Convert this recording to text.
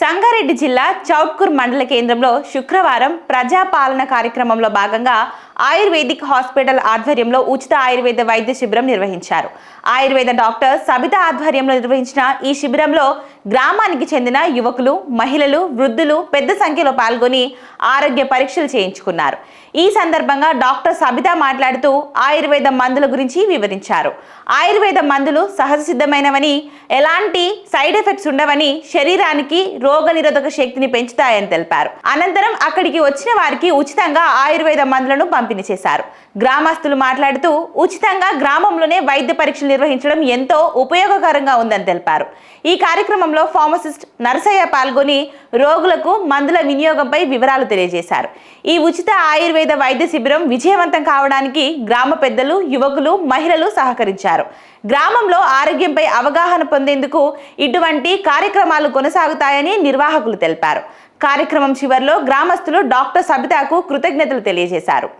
సంగారెడ్డి జిల్లా చౌట్కూర్ మండల కేంద్రంలో శుక్రవారం ప్రజాపాలన కార్యక్రమంలో భాగంగా ఆయుర్వేదిక్ హాస్పిటల్ ఆధ్వర్యంలో ఉచిత ఆయుర్వేద వైద్య శిబిరం నిర్వహించారు. ఆయుర్వేద డాక్టర్ సబిత ఆధ్వర్యంలో నిర్వహించిన ఈ శిబిరంలో గ్రామానికి చెందిన యువకులు, మహిళలు, వృద్ధులు పెద్ద సంఖ్యలో పాల్గొని ఆరోగ్య పరీక్షలు చేయించుకున్నారు. ఈ సందర్భంగా డాక్టర్ సబిత మాట్లాడుతూ ఆయుర్వేద మందుల గురించి వివరించారు. ఆయుర్వేద మందులు సహజ సిద్ధమైనవని, ఎలాంటి సైడ్ ఎఫెక్ట్స్ ఉండవని, శరీరానికి రోగనిరోధక శక్తిని పెంచుతాయని తెలిపారు. అనంతరం అక్కడికి వచ్చిన వారికి ఉచితంగా ఆయుర్వేద మందులను పంపిణీ చేశారు. గ్రామస్తులు మాట్లాడుతూ ఉచితంగా గ్రామంలోనే వైద్య పరీక్షలు నిర్వహించడం ఎంతో ఉపయోగకరంగా ఉందని తెలిపారు. ఈ కార్యక్రమంలో ఫార్మసిస్ట్ నరసయ్య పాల్గొని రోగులకు మందుల వినియోగంపై వివరాలు తెలియజేశారు. ఈ ఉచిత ఆయుర్వేద వైద్య శిబిరం విజయవంతం కావడానికి గ్రామ పెద్దలు, యువకులు, మహిళలు సహకరించారు. గ్రామంలో ఆరోగ్యంపై అవగాహన పొందేందుకు ఇటువంటి కార్యక్రమాలు కొనసాగుతాయని నిర్వాహకులు తెలిపారు. కార్యక్రమం చివరిలో గ్రామస్తులు డాక్టర్ సబితకు కృతజ్ఞతలు తెలియజేశారు.